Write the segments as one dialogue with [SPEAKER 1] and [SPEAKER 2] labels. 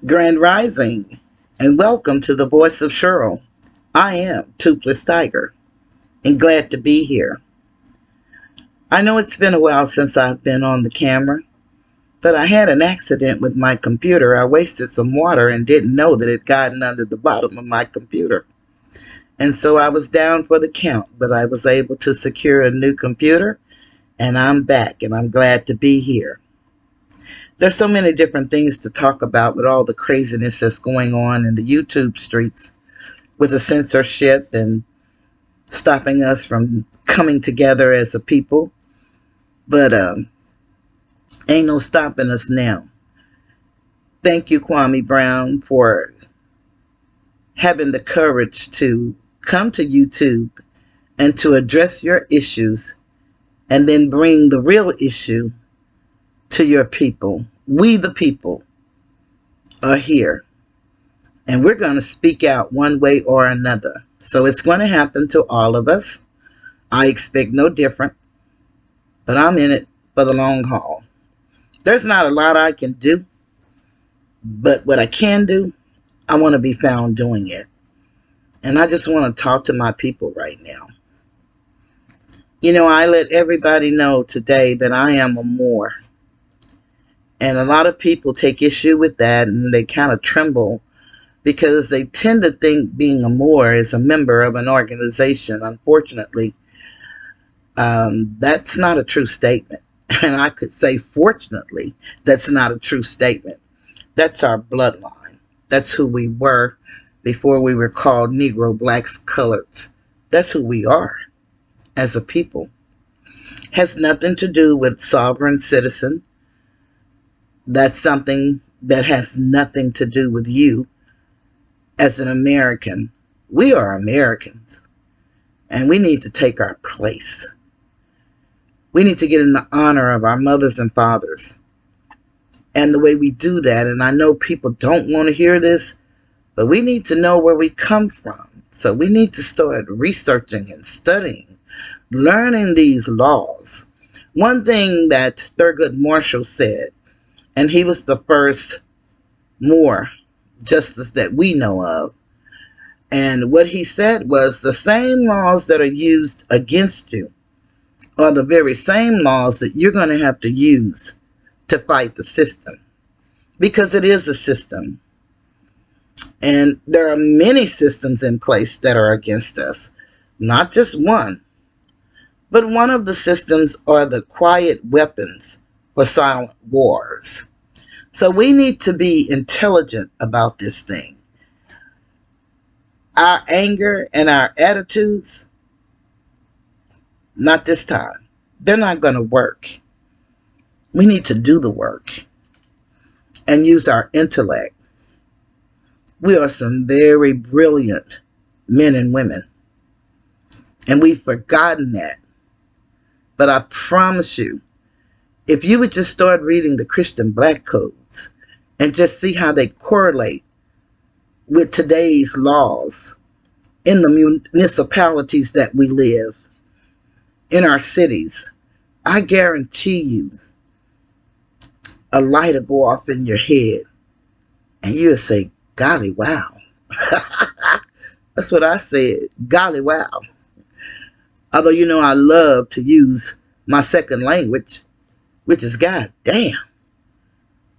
[SPEAKER 1] Grand Rising, and welcome to the Voice of Cheryl. I am Toothless Tiger, and glad to be here. I know it's been a while since I've been on the camera, but I had an accident with my computer. I wasted some water and didn't know that it had gotten under the bottom of my computer. And so I was down for the count, but I was able to secure a new computer, and I'm back, and I'm glad to be here. There's so many different things to talk about with all the craziness that's going on in the YouTube streets with the censorship and stopping us from coming together as a people. But ain't no stopping us now. Thank you, Kwame Brown, for having the courage to come to YouTube and to address your issues and then bring the real issue to your people. We the people are here, and we're going to speak out one way or another. So it's going to happen to all of us. I expect no different, but I'm in it for the long haul. There's not a lot I can do, but what I can do, I want to be found doing it. And I just want to talk to my people right now. You know, I let everybody know today that I am a Moor. And a lot of people take issue with that, and they kind of tremble because they tend to think being a Moor is a member of an organization. Unfortunately, that's not a true statement. And I could say, fortunately, that's not a true statement. That's our bloodline. That's who we were before we were called Negro, Blacks, Coloreds. That's who we are as a people. Has nothing to do with sovereign citizen. That's something that has nothing to do with you as an American. We are Americans, and we need to take our place. We need to get in the honor of our mothers and fathers. And the way we do that, and I know people don't want to hear this, but we need to know where we come from. So we need to start researching and studying, learning these laws. One thing that Thurgood Marshall said, and he was the first Moor justice that we know of. And what he said was the same laws that are used against you are the very same laws that you're going to have to use to fight the system. Because it is a system. And there are many systems in place that are against us. Not just one. But one of the systems are the quiet weapons for silent wars. So we need to be intelligent about this thing. Our anger and our attitudes, not this time. They're not going to work. We need to do the work and use our intellect. We are some very brilliant men and women, and we've forgotten that. But I promise you, if you would just start reading the Christian Black codes and just see how they correlate with today's laws in the municipalities that we live, in our cities, I guarantee you a light will go off in your head and you'll say, golly, wow. That's what I said, golly, wow. Although, you know, I love to use my second language, which is God damn.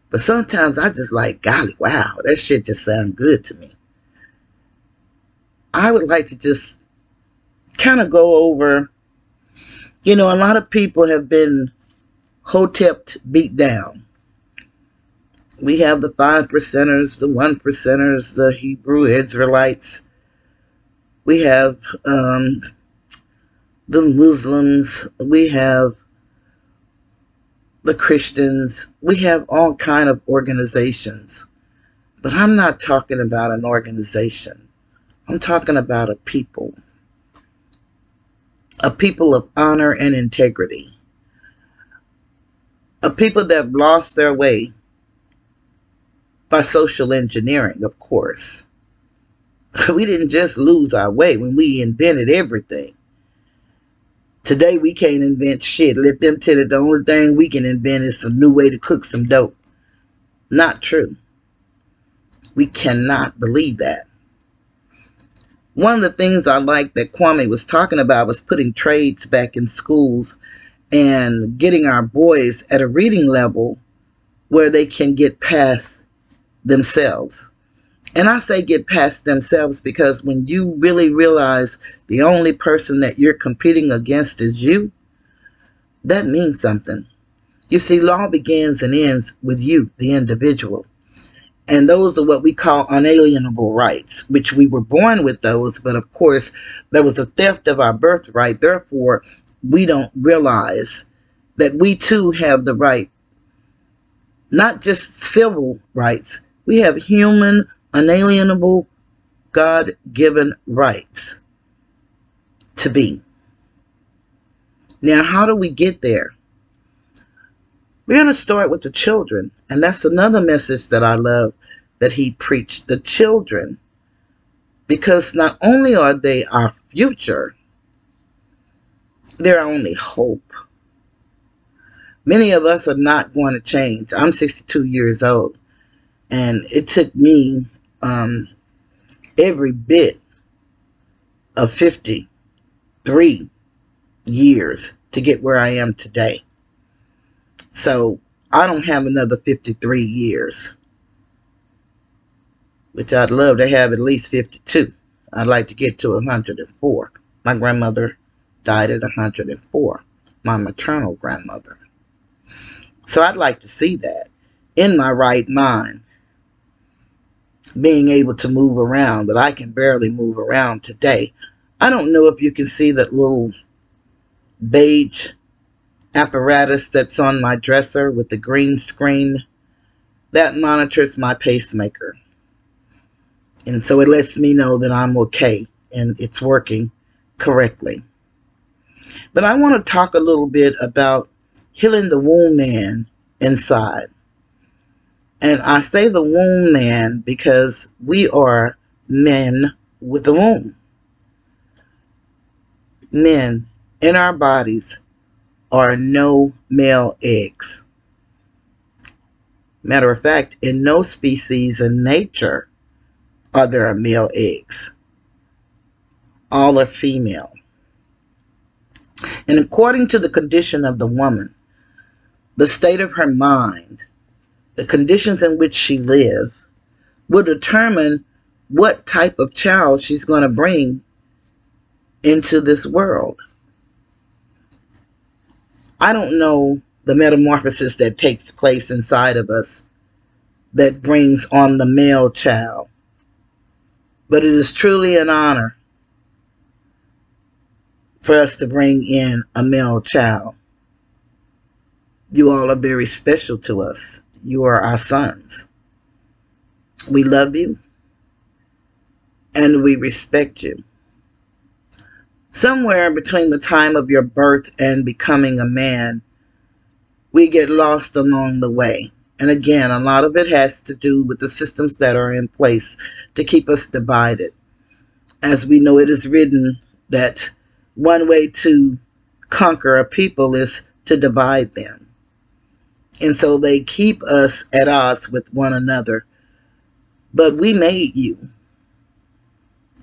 [SPEAKER 1] But sometimes I just like, golly, wow, that shit just sounds good to me. I would like to just kind of go over, you know, a lot of people have been hotepped, beat down. We have the 5%ers, the 1%ers, the Hebrew Israelites. We have the Muslims. We have the Christians. We have all kind of organizations. But I'm not talking about an organization. I'm talking about a people. A people of honor and integrity. A people that have lost their way by social engineering, of course. We didn't just lose our way when we invented everything. Today we can't invent shit. Let them tell it the only thing we can invent is some new way to cook some dope. Not true. We cannot believe that. One of the things I like that Kwame was talking about was putting trades back in schools and getting our boys at a reading level where they can get past themselves. And I say get past themselves because when you really realize the only person that you're competing against is you, that means something. You see, law begins and ends with you, the individual. And those are what we call unalienable rights, which we were born with those, but of course, there was a theft of our birthright. Therefore, we don't realize that we too have the right, not just civil rights, we have human, unalienable, God-given rights to be. Now, how do we get there? We're going to start with the children, and that's another message that I love that he preached, the children, because not only are they our future, they're our only hope. Many of us are not going to change. I'm 62 years old, and it took me every bit of 53 years to get where I am today. So I don't have another 53 years, which I'd love to have at least 52. I'd like to get to 104. My grandmother died at 104, my maternal grandmother. So I'd like to see that in my right mind, being able to move around, but I can barely move around today. I don't know if you can see that little beige apparatus that's on my dresser with the green screen. That monitors my pacemaker. And so it lets me know that I'm okay and it's working correctly. But I want to talk a little bit about healing the womb man inside. And I say the womb man because we are men with a womb. Men in our bodies are no male eggs. Matter of fact, in no species in nature are there male eggs. All are female. And according to the condition of the woman, the state of her mind, the conditions in which she lives, will determine what type of child she's going to bring into this world. I don't know the metamorphosis that takes place inside of us that brings on the male child, but it is truly an honor for us to bring in a male child. You all are very special to us. You are our sons. We love you and we respect you. Somewhere between the time of your birth and becoming a man, we get lost along the way. And again, a lot of it has to do with the systems that are in place to keep us divided. As we know, it is written that one way to conquer a people is to divide them. And so they keep us at odds with one another. But we made you.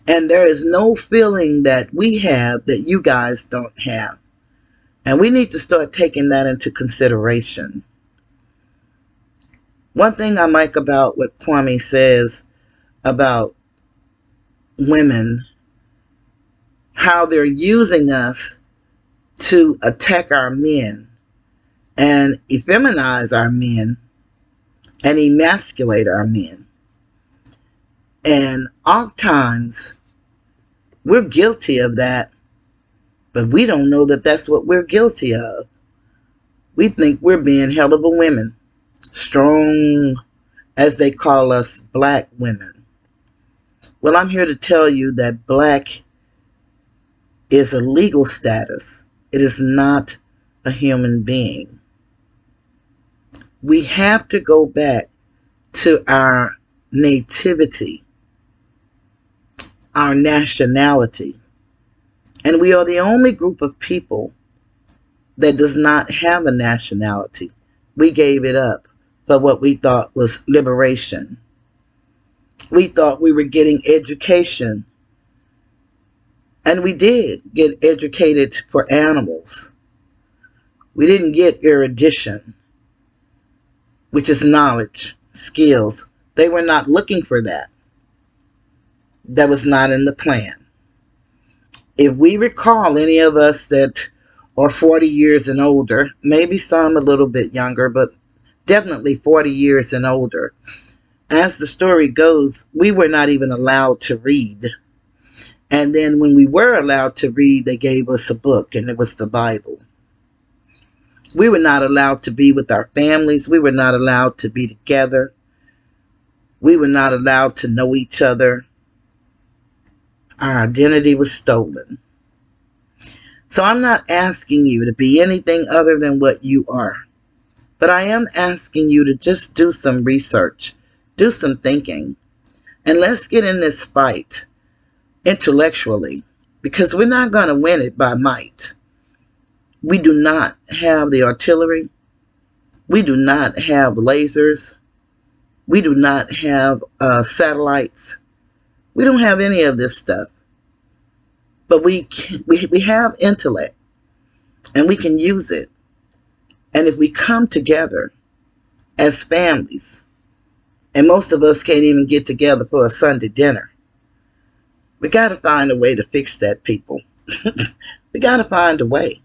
[SPEAKER 1] And there is no feeling that we have that you guys don't have. And we need to start taking that into consideration. One thing I like about what Kwame says about women, how they're using us to attack our men and effeminize our men and emasculate our men. And oftentimes, we're guilty of that, but we don't know that that's what we're guilty of. We think we're being hell of a women, strong, as they call us, black women. Well, I'm here to tell you that black is a legal status. It is not a human being. We have to go back to our nativity, our nationality. And we are the only group of people that does not have a nationality. We gave it up for what we thought was liberation. We thought we were getting education, and we did get educated for animals. We didn't get erudition, which is knowledge, skills. They were not looking for that. That was not in the plan. If we recall, any of us that are 40 years and older, maybe some a little bit younger, but definitely 40 years and older, as the story goes, we were not even allowed to read. And then when we were allowed to read, they gave us a book, and it was the Bible. We were not allowed to be with our families. We were not allowed to be together. We were not allowed to know each other. Our identity was stolen. So I'm not asking you to be anything other than what you are. But I am asking you to just do some research, do some thinking, and let's get in this fight intellectually, because we're not going to win it by might. We do not have the artillery. We do not have lasers. We do not have satellites. We don't have any of this stuff. But we have intellect, and we can use it. And if we come together as families, and most of us can't even get together for a Sunday dinner, we got to find a way to fix that, people. We got to find a way.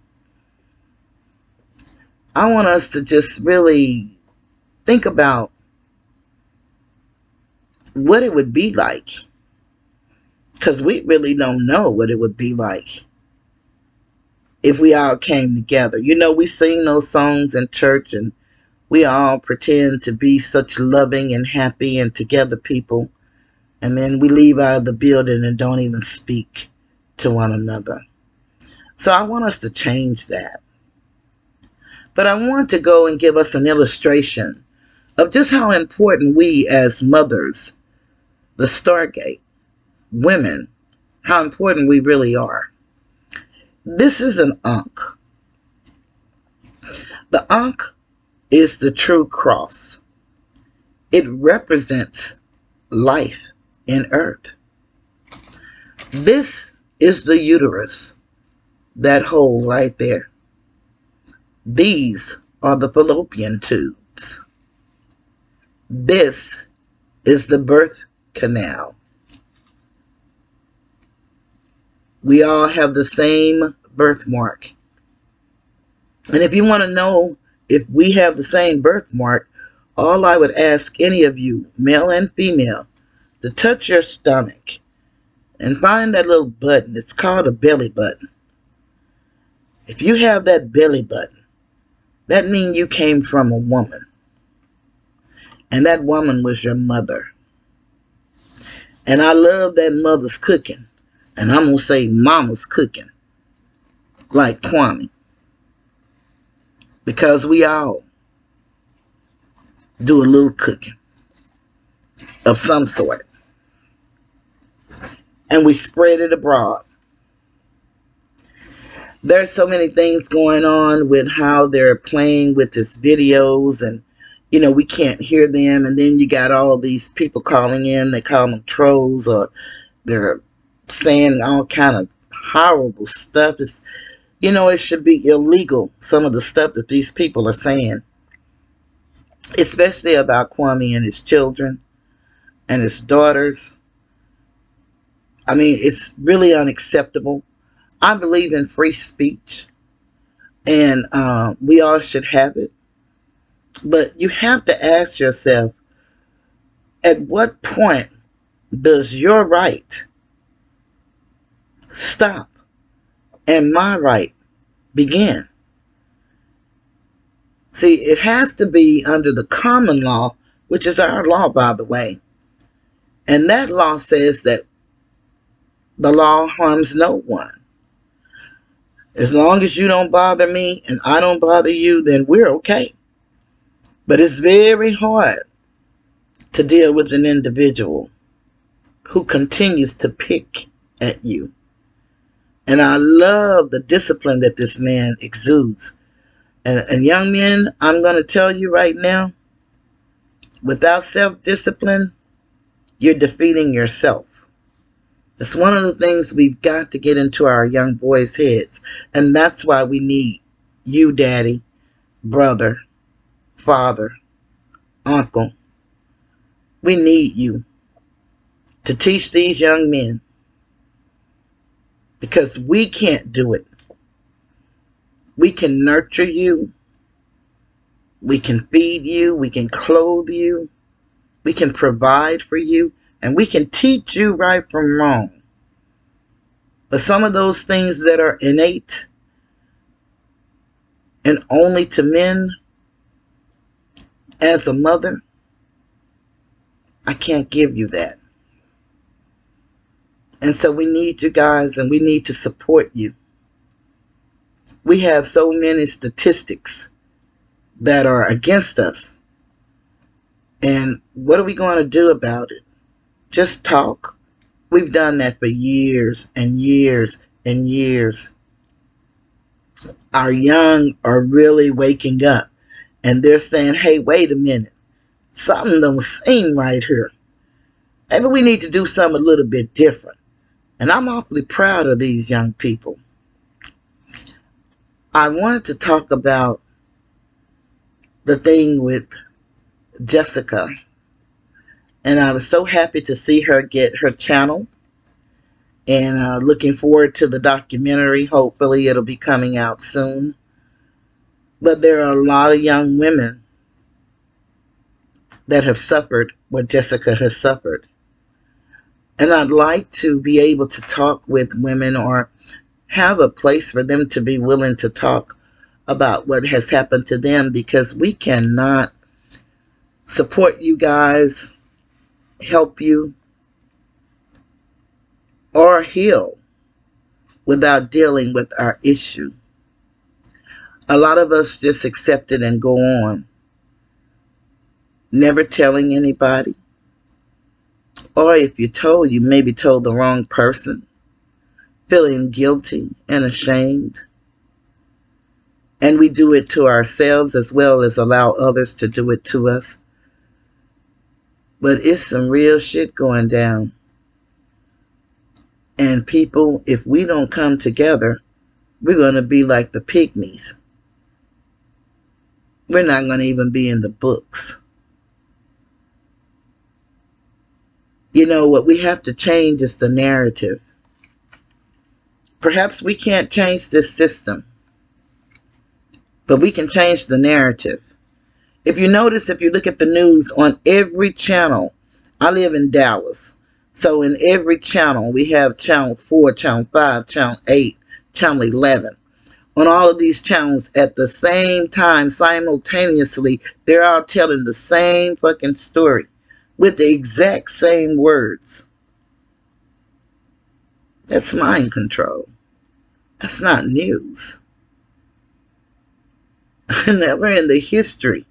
[SPEAKER 1] I want us to just really think about what it would be like, because we really don't know what it would be like if we all came together. You know, we sing those songs in church, and we all pretend to be such loving and happy and together people. And then we leave out of the building and don't even speak to one another. So I want us to change that. But I want to go and give us an illustration of just how important we as mothers, the Stargate, women, how important we really are. This is an Ankh. The Ankh is the true cross. It represents life in earth. This is the uterus, that hole right there. These are the fallopian tubes. This is the birth canal. We all have the same birthmark. And if you want to know if we have the same birthmark, all I would ask any of you, male and female, to touch your stomach and find that little button. It's called a belly button. If you have that belly button, that means you came from a woman. And that woman was your mother. And I love that mother's cooking. And I'm going to say mama's cooking. Like Kwame. Because we all do a little cooking of some sort. And we spread it abroad. There's so many things going on with how they're playing with these videos, and you know, we can't hear them. And then you got all these people calling in. They call them trolls, or they're saying all kind of horrible stuff. It's, you know, it should be illegal, some of the stuff that these people are saying, especially about Kwame and his children and his daughters. I mean, it's really unacceptable. I believe in free speech, and we all should have it. But you have to ask yourself, at what point does your right stop and my right begin? See, it has to be under the common law, which is our law, by the way. And that law says that the law harms no one. As long as you don't bother me and I don't bother you, then we're okay. But it's very hard to deal with an individual who continues to pick at you. And I love the discipline that this man exudes. And young men, I'm going to tell you right now, without self-discipline, you're defeating yourself. That's one of the things we've got to get into our young boys' heads. And that's why we need you, daddy, brother, father, uncle. We need you to teach these young men, because we can't do it. We can nurture you. We can feed you. We can clothe you. We can provide for you. And we can teach you right from wrong. But some of those things that are innate and only to men, as a mother, I can't give you that. And so we need you guys, and we need to support you. We have so many statistics that are against us. And what are we going to do about it? Just talk. We've done that for years and years and years. Our young are really waking up, and they're saying, hey, wait a minute. Something don't seem right here. Maybe we need to do something a little bit different. And I'm awfully proud of these young people. I wanted to talk about the thing with Jessica. And I was so happy to see her get her channel. And looking forward to the documentary. Hopefully it'll be coming out soon. But there are a lot of young women that have suffered what Jessica has suffered. And I'd like to be able to talk with women, or have a place for them to be willing to talk about what has happened to them, because we cannot support you guys, help you, or heal without dealing with our issue. A lot of us just accept it and go on, never telling anybody. Or if you told, you maybe told the wrong person, feeling guilty and ashamed. And we do it to ourselves as well as allow others to do it to us. But it's some real shit going down. And people, if we don't come together, we're going to be like the pygmies. We're not going to even be in the books. You know, what we have to change is the narrative. Perhaps we can't change this system, but we can change the narrative. If you notice, if you look at the news on every channel, I live in Dallas. So in every channel, we have channel 4, channel 5, channel 8, channel 11. On all of these channels at the same time, simultaneously, they're all telling the same fucking story with the exact same words. That's mind control. That's not news. Never in the history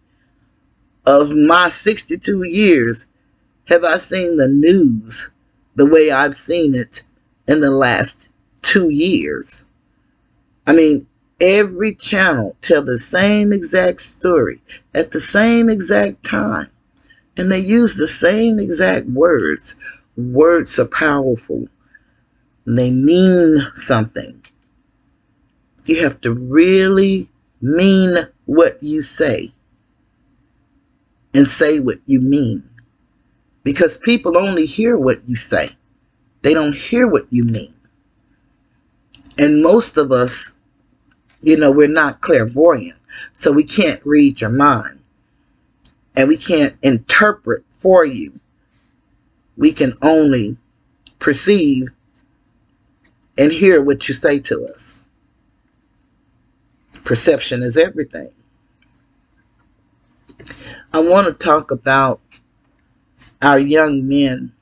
[SPEAKER 1] of my 62 years have I seen the news the way I've seen it in the last 2 years. I mean, every channel tells the same exact story at the same exact time. And they use the same exact words. Words are powerful. They mean something. You have to really mean what you say. And say what you mean. Because people only hear what you say. They don't hear what you mean. And most of us, you know, we're not clairvoyant. So we can't read your mind. And we can't interpret for you. We can only perceive and hear what you say to us. Perception is everything. I want to talk about our young men.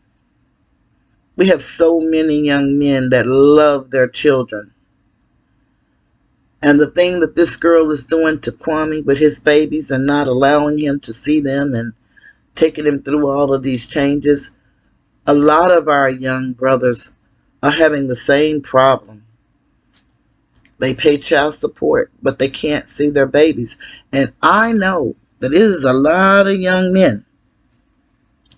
[SPEAKER 1] We have so many young men that love their children. And the thing that this girl is doing to Kwame with his babies and not allowing him to see them and taking him through all of these changes, a lot of our young brothers are having the same problem. They pay child support, but they can't see their babies. And I know that it is a lot of young men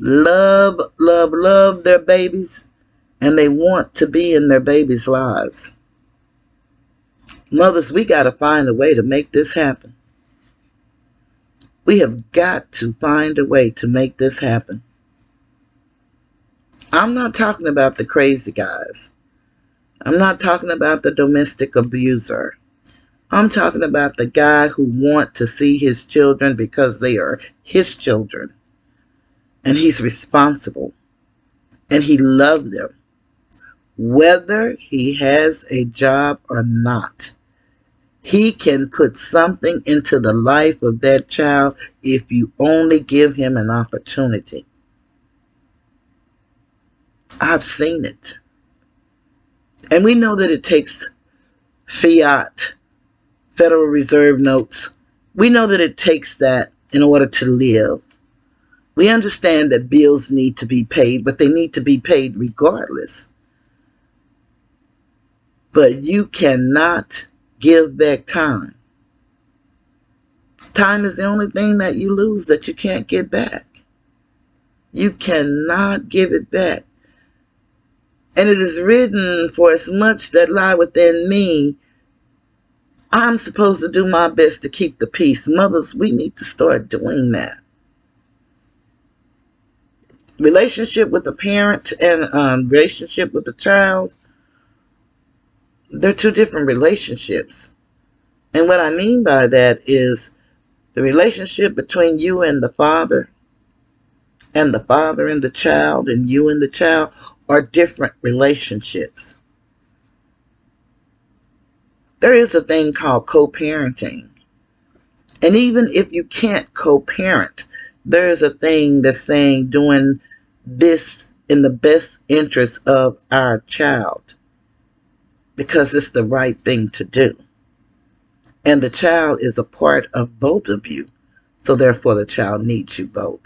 [SPEAKER 1] love, love, love their babies, and they want to be in their babies' lives. Mothers, we got to find a way to make this happen. We have got to find a way to make this happen. I'm not talking about the crazy guys. I'm not talking about the domestic abuser. I'm talking about the guy who wants to see his children because they are his children. And he's responsible. And he loves them. Whether he has a job or not. He can put something into the life of that child if you only give him an opportunity. I've seen it. And we know that it takes fiat, Federal Reserve notes. We know that it takes that in order to live. We understand that bills need to be paid, but they need to be paid regardless. But you cannot give back time. Time is the only thing that you lose that you can't get back. You cannot give it back. And it is written, for as much that lie within me, I'm supposed to do my best to keep the peace. Mothers, we need to start doing that. Relationship with a parent and relationship with a child, they're two different relationships. And what I mean by that is the relationship between you and the father and the child and you and the child are different relationships. There is a thing called co-parenting. And even if you can't co-parent, there is a thing that's saying doing this in the best interest of our child. Because it's the right thing to do. And the child is a part of both of you. So therefore the child needs you both.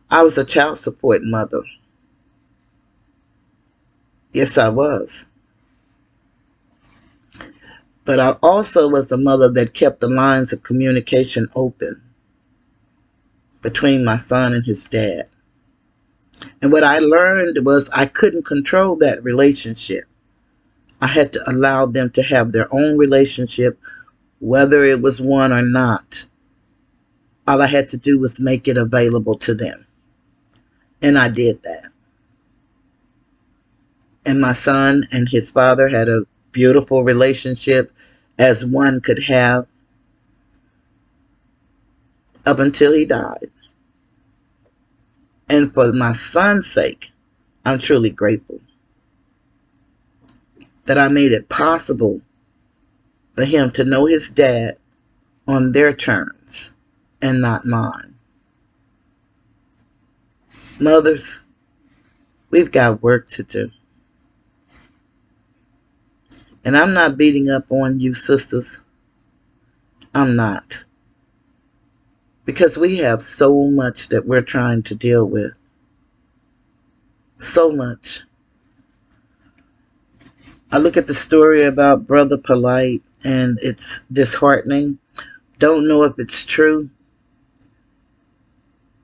[SPEAKER 1] I was a child support mother. Yes, I was. But I also was a mother that kept the lines of communication open between my son and his dad. And what I learned was I couldn't control that relationship. I had to allow them to have their own relationship, whether it was one or not. All I had to do was make it available to them. And I did that. And my son and his father had a beautiful relationship as one could have up until he died. And for my son's sake, I'm truly grateful that I made it possible for him to know his dad on their terms and not mine. Mothers, we've got work to do. And I'm not beating up on you, sisters. I'm not. Because we have so much that we're trying to deal with. So much. I look at the story about Brother Polite and it's disheartening. Don't know if it's true.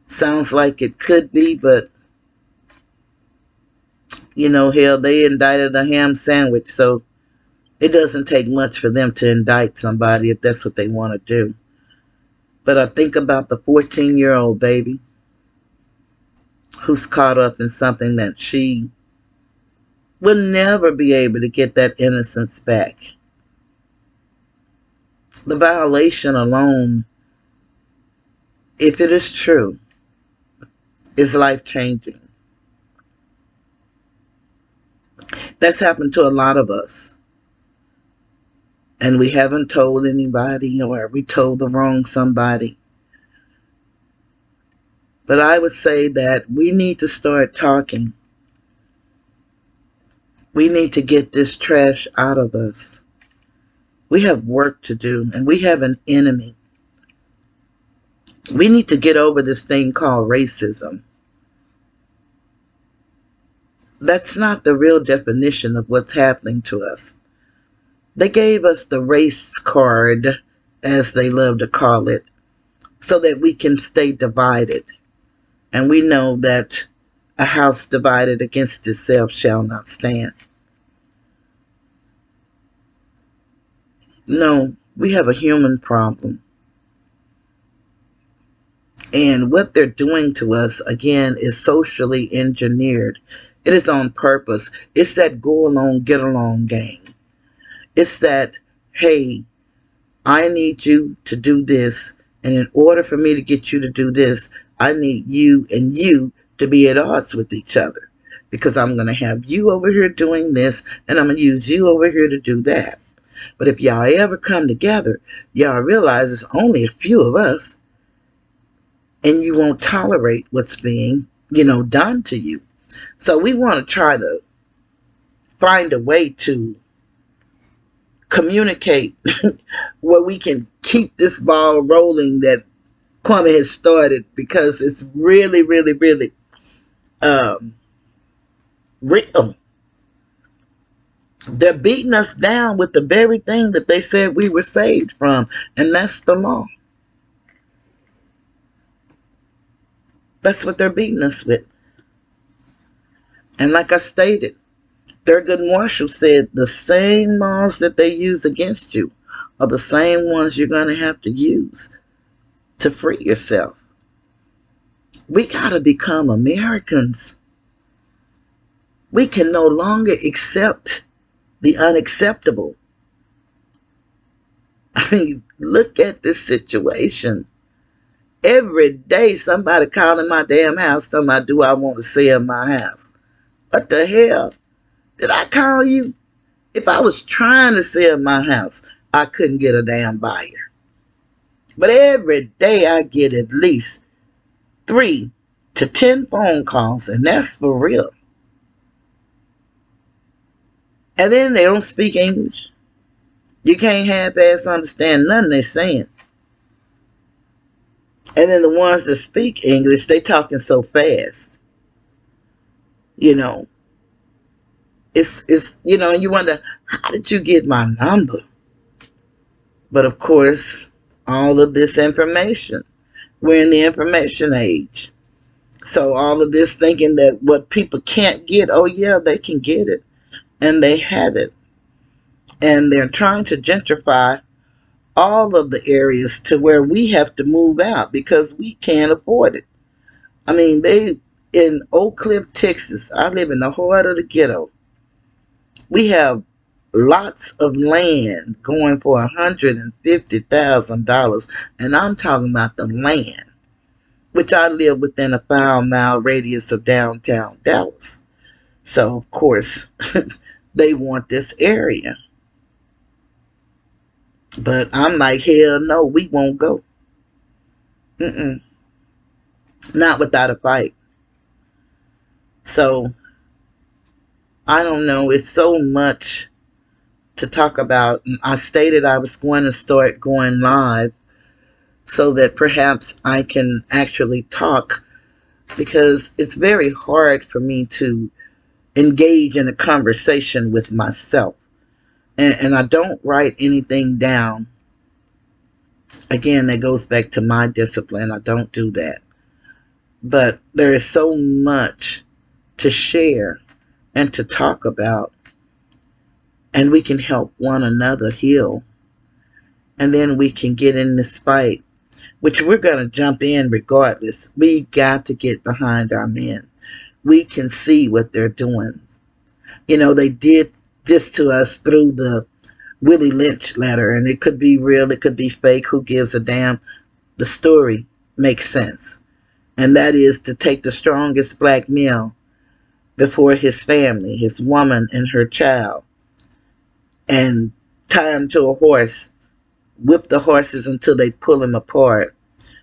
[SPEAKER 1] Sounds like it could be, but you know, hell, they indicted a ham sandwich, so it doesn't take much for them to indict somebody if that's what they want to do. But I think about the 14-year-old baby who's caught up in something that she will never be able to get that innocence back. The violation alone, if it is true, is life-changing. That's happened to a lot of us. And we haven't told anybody, or we told the wrong somebody. But I would say that we need to start talking. We need to get this trash out of us. We have work to do, and we have an enemy. We need to get over this thing called racism. That's not the real definition of what's happening to us. They gave us the race card, as they love to call it, so that we can stay divided. And we know that a house divided against itself shall not stand. No, we have a human problem. And what they're doing to us, again, is socially engineered. It is on purpose. It's that go along, get along game. It's that, hey, I need you to do this. And in order for me to get you to do this, I need you and you to be at odds with each other. Because I'm going to have you over here doing this, and I'm going to use you over here to do that. But if y'all ever come together, y'all realize it's only a few of us, and you won't tolerate what's being, done to you. So we want to try to find a way to communicate where we can keep this ball rolling that Kwame has started, because it's really, really, really real. They're beating us down with the very thing that they said we were saved from, and that's the law. That's what they're beating us with. And like I stated, Thurgood Marshall said the same laws that they use against you are the same ones you're going to have to use to free yourself. We got to become Americans. We can no longer accept the unacceptable. I mean, look at this situation. Every day somebody calling my damn house talking about, do I want to sell my house? What the hell? Did I call you? If I was trying to sell my house, I couldn't get a damn buyer. But every day I get at least 3 to 10 phone calls, and that's for real. And then they don't speak English. You can't half-ass understand nothing they're saying. And then the ones that speak English, they talking so fast. It's you wonder, how did you get my number? But of course, all of this information, we're in the information age. So all of this thinking that what people can't get, oh yeah, they can get it. And they have it. And they're trying to gentrify all of the areas to where we have to move out because we can't afford it. I mean, in Oak Cliff, Texas, I live in the heart of the ghetto. We have lots of land going for $150,000, and I'm talking about the land, which I live within a 5-mile radius of downtown Dallas. So, of course, they want this area. But I'm like, hell no, we won't go. Not without a fight. So, I don't know. It's so much to talk about. I stated I was going to start going live so that perhaps I can actually talk, because it's very hard for me to engage in a conversation with myself. And I don't write anything down. Again, that goes back to my discipline. I don't do that. But there is so much to share and to talk about. And we can help one another heal. And then we can get in this fight, which we're going to jump in regardless. We got to get behind our men. We can see what they're doing. They did this to us through the Willie Lynch letter, and it could be real, it could be fake, who gives a damn? The story makes sense. And that is to take the strongest black male before his family, his woman and her child, and tie him to a horse, whip the horses until they pull him apart,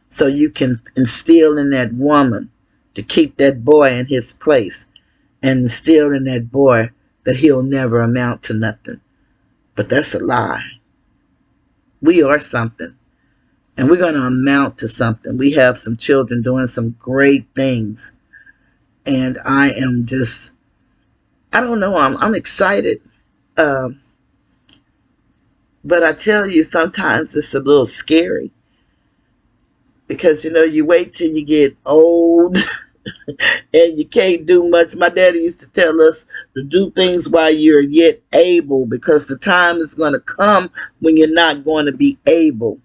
[SPEAKER 1] so you can instill in that woman to keep that boy in his place, and instill in that boy that he'll never amount to nothing. But that's a lie. We are something, and we're going to amount to something. We have some children doing some great things, and I am just, I don't know, I'm excited. But I tell you, sometimes it's a little scary. Because, you know, you wait till you get old and you can't do much. My daddy used to tell us to do things while you're yet able, because the time is going to come when you're not going to be able.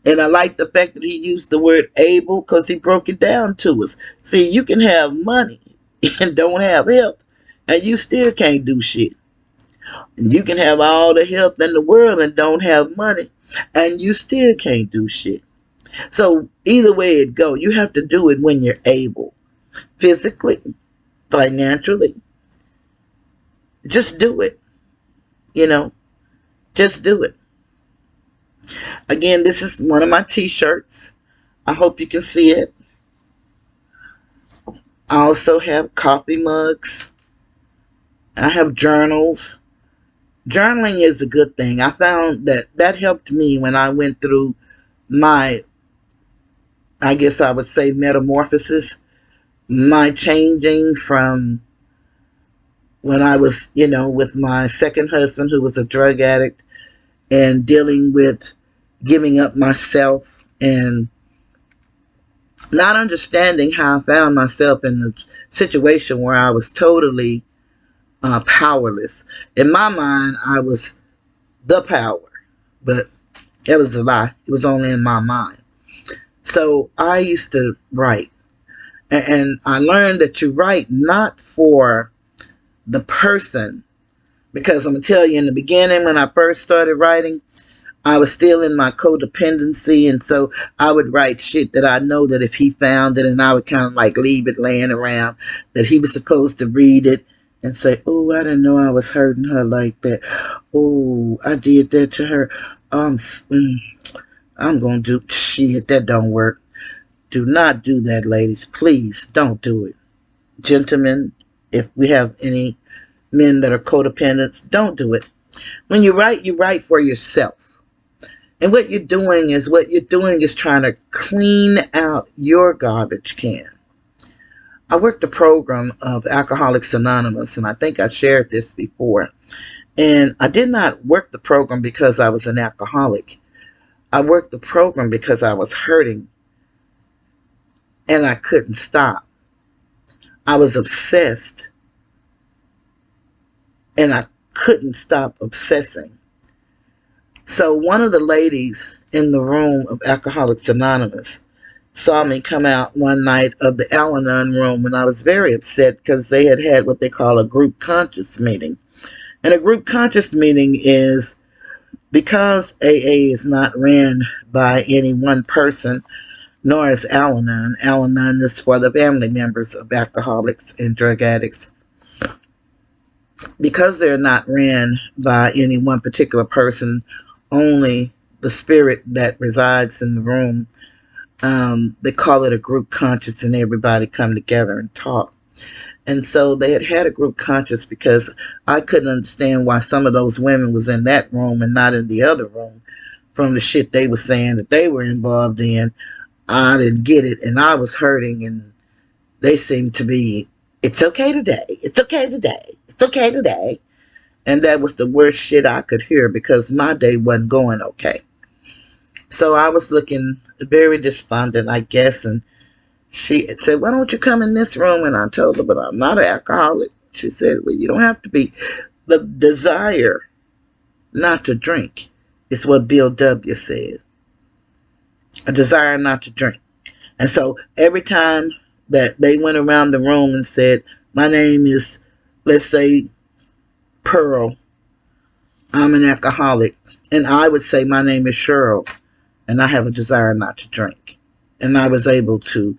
[SPEAKER 1] And I like the fact that he used the word able, because he broke it down to us. See, you can have money and don't have help, and you still can't do shit. And you can have all the help in the world and don't have money, and you still can't do shit. So either way it go, you have to do it when you're able. Physically, financially. Just do it. You know, just do it. Again, this is one of my t-shirts. I hope you can see it. I also have coffee mugs. I have journals. Journaling is a good thing. I found that helped me when I went through my, I guess I would say, metamorphosis. My changing from when I was, you know, with my second husband, who was a drug addict, and dealing with giving up myself and not understanding how I found myself in a situation where I was totally powerless. In my mind, I was the power, but it was a lie. It was only in my mind. So I used to write, and I learned that you write not for the person, because I'm gonna tell you, in the beginning when I first started writing, I was still in my codependency, and so I would write shit that I know that if he found it, and I would kind of like leave it laying around, that he was supposed to read it and say, oh, I didn't know I was hurting her like that. Oh, I did that to her. I'm going to do shit. That don't work. Do not do that, ladies. Please don't do it. Gentlemen, if we have any men that are codependents, don't do it. When you write for yourself. And what you're doing is trying to clean out your garbage can. I worked a program of Alcoholics Anonymous, and I think I shared this before. And I did not work the program because I was an alcoholic. I worked the program because I was hurting and I couldn't stop. I was obsessed and I couldn't stop obsessing. So one of the ladies in the room of Alcoholics Anonymous saw me come out one night of the Al-Anon room, and I was very upset because they had what they call a group conscious meeting. And a group conscious meeting is, because AA is not ran by any one person, nor is Al-Anon. Al-Anon is for the family members of alcoholics and drug addicts. Because they're not ran by any one particular person, only the spirit that resides in the room, they call it a group conscious, and everybody come together and talk. And so they had a group conscious because I couldn't understand why some of those women was in that room and not in the other room from the shit they were saying that they were involved in. I didn't get it, and I was hurting, and they seemed to be, it's okay today, it's okay today, it's okay today. And that was the worst shit I could hear, because my day wasn't going okay. So I was looking very despondent, I guess, and she said, why don't you come in this room? And I told her, but I'm not an alcoholic. She said, well, you don't have to be. The desire not to drink is what Bill W. said. A desire not to drink. And so every time that they went around the room and said, my name is, let's say, Pearl, I'm an alcoholic. And I would say, my name is Cheryl, and I have a desire not to drink. And I was able to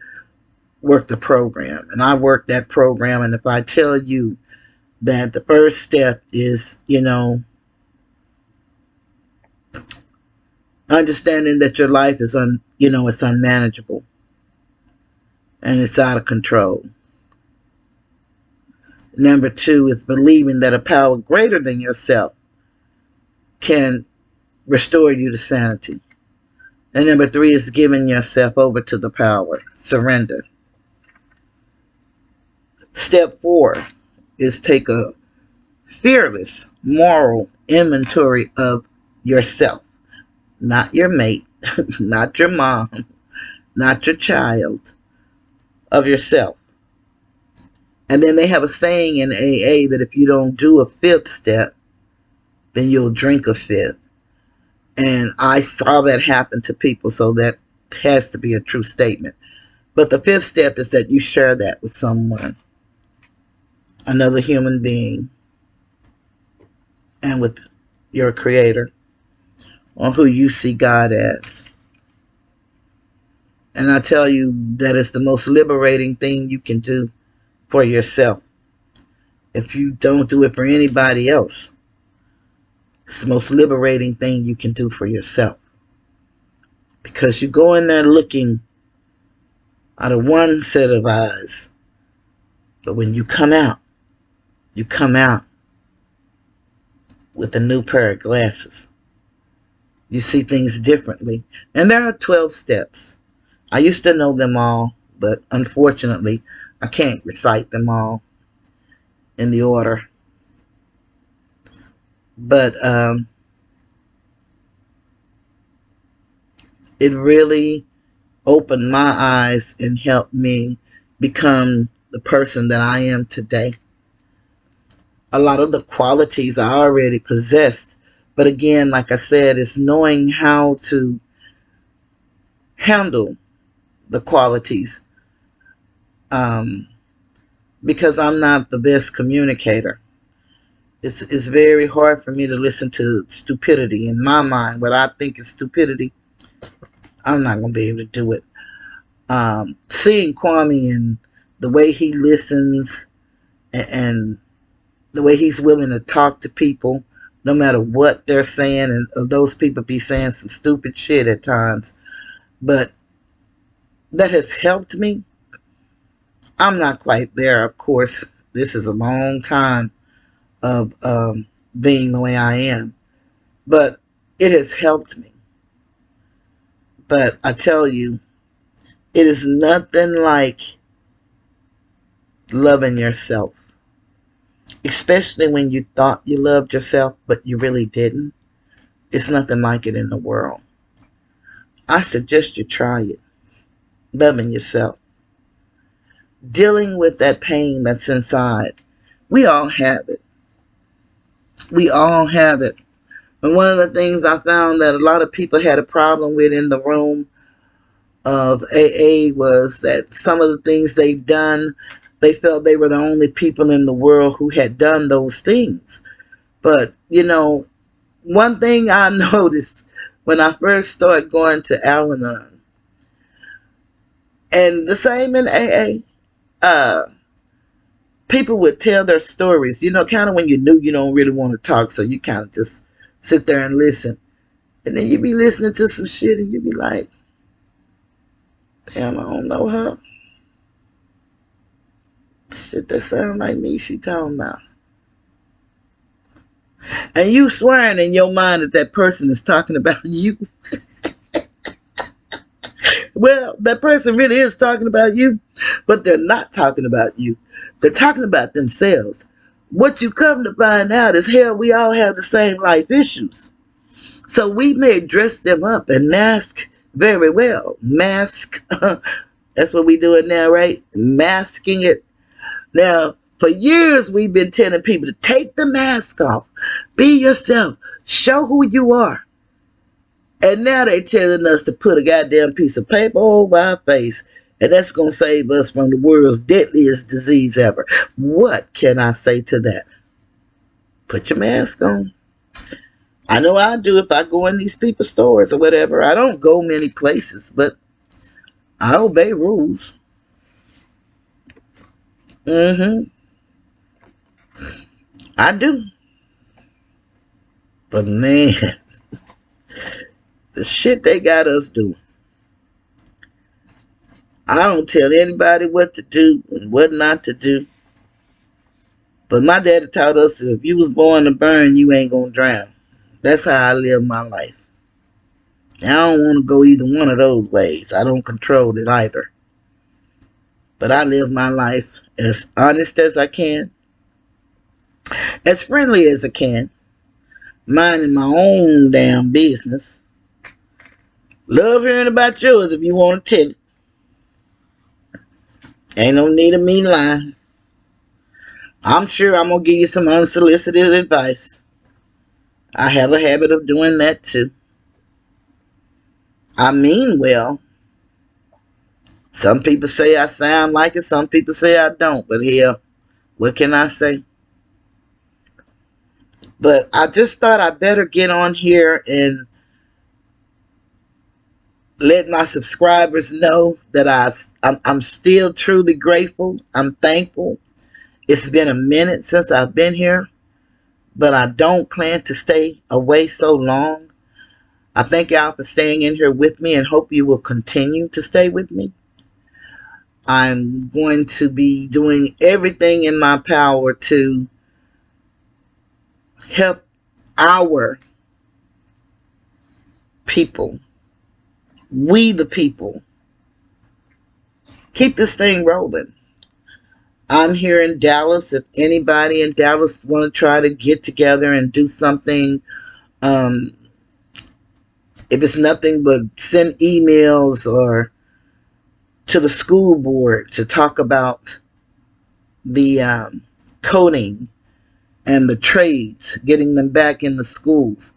[SPEAKER 1] work the program. And I worked that program. And if I tell you that the first step is, understanding that your life is it's unmanageable and it's out of control. Number 2 is believing that a power greater than yourself can restore you to sanity. And number 3 is giving yourself over to the power. Surrender. Step 4 is take a fearless moral inventory of yourself. Not your mate, not your mom, not your child, of yourself. And then they have a saying in AA that if you don't do a fifth step, then you'll drink a fifth. And I saw that happen to people, so that has to be a true statement. But the fifth step is that you share that with someone, another human being, and with your creator, or who you see God as. And I tell you, that is the most liberating thing you can do for yourself. If you don't do it for anybody else, it's the most liberating thing you can do for yourself. Because you go in there looking out of one set of eyes, but when you come out with a new pair of glasses. You see things differently. And there are 12 steps. I used to know them all, but unfortunately, I can't recite them all in the order. But it really opened my eyes and helped me become the person that I am today. A lot of the qualities I already possessed, but again, like I said, it's knowing how to handle the qualities, because I'm not the best communicator. It's very hard for me to listen to stupidity in my mind. What I think is stupidity, I'm not going to be able to do it. Seeing Kwame and the way he listens and the way he's willing to talk to people, no matter what they're saying, and those people be saying some stupid shit at times, but that has helped me. I'm not quite there, of course. This is a long time of being the way I am, but it has helped me. But I tell you, it is nothing like loving yourself, especially when you thought you loved yourself, but you really didn't. It's nothing like it in the world. I suggest you try it. Loving yourself. Dealing with that pain that's inside. We all have it. We all have it. And one of the things I found that a lot of people had a problem with in the room of AA was that some of the things they've done, they felt they were the only people in the world who had done those things. But, you know, one thing I noticed when I first started going to Al-Anon, and the same in AA, people would tell their stories, you know, kind of when you knew you don't really want to talk, so you kind of just sit there and listen. And then you be listening to some shit and you be like, damn, I don't know her. Shit that sound like me she talking about. And you swearing in your mind that that person is talking about you. Well, that person really is talking about you, but they're not talking about you. They're talking about themselves. What you come to find out is, hell, we all have the same life issues. So we may dress them up and mask very well. Mask. That's what we doing now, right? Masking it. Now, for years, we've been telling people to take the mask off. Be yourself. Show who you are. And now they're telling us to put a goddamn piece of paper over our face. And that's going to save us from the world's deadliest disease ever. What can I say to that? Put your mask on. I know I do if I go in these people's stores or whatever. I don't go many places, but I obey rules. I do. But man, the shit they got us doing. I don't tell anybody what to do and what not to do. But my daddy taught us that if you was born to burn, you ain't gonna drown. That's how I live my life. I don't want to go either one of those ways. I don't control it either. But I live my life as honest as I can, as friendly as I can, minding my own damn business. Love hearing about yours if you want to tell it. Ain't no need of me lying. I'm sure I'm going to give you some unsolicited advice. I have a habit of doing that too. I mean well. Some people say I sound like it, some people say I don't, but hell, what can I say? But I just thought I better get on here and let my subscribers know that I'm still truly grateful. I'm thankful. It's been a minute since I've been here, but I don't plan to stay away so long. I thank y'all for staying in here with me and hope you will continue to stay with me. I'm going to be doing everything in my power to help our people, we the people, keep this thing rolling. I'm here in Dallas. If anybody in Dallas want to try to get together and do something, if it's nothing but send emails or to the school board to talk about the coding and the trades, getting them back in the schools.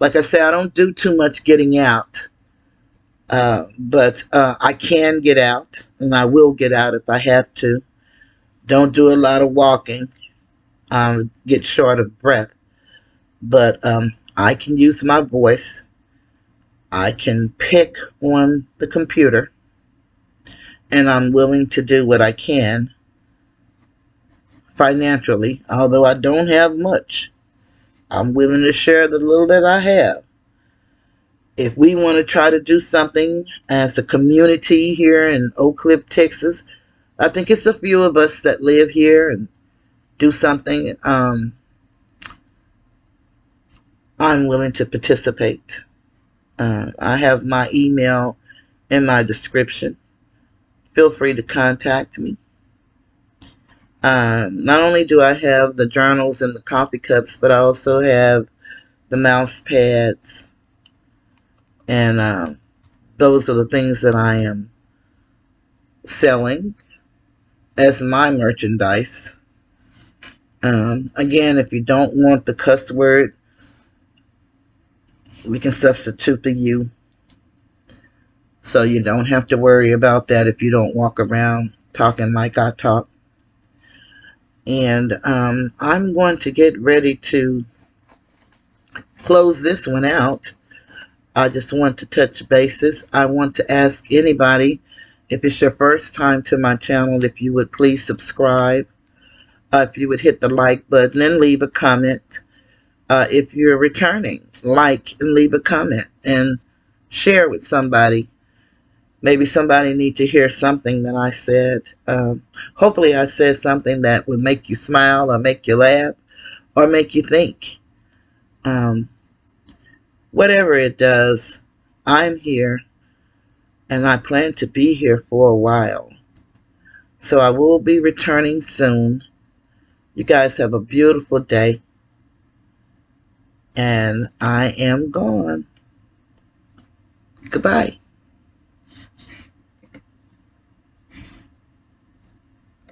[SPEAKER 1] Like I say, I don't do too much getting out, but I can get out, and I will get out if I have to. Don't do a lot of walking. Get short of breath. But I can use my voice. I can pick on the computer, and I'm willing to do what I can financially, although I don't have much. I'm willing to share the little that I have. If we want to try to do something as a community here in Oak Cliff, Texas, I think it's a few of us that live here and do something. I'm willing to participate. I have my email in my description. Feel free to contact me. Not only do I have the journals and the coffee cups, but I also have the mouse pads. And those are the things that I am selling as my merchandise. Again, if you don't want the cuss word, we can substitute the U. So you don't have to worry about that if you don't walk around talking like I talk. And I'm going to get ready to close this one out. I just want to touch bases. I want to ask anybody, if it's your first time to my channel, if you would please subscribe. If you would hit the like button and leave a comment. If you're returning, like and leave a comment and share with somebody. Maybe somebody need to hear something that I said. Hopefully I said something that would make you smile or make you laugh or make you think. Whatever it does, I'm here and I plan to be here for a while. So I will be returning soon. You guys have a beautiful day. And I am gone. Goodbye.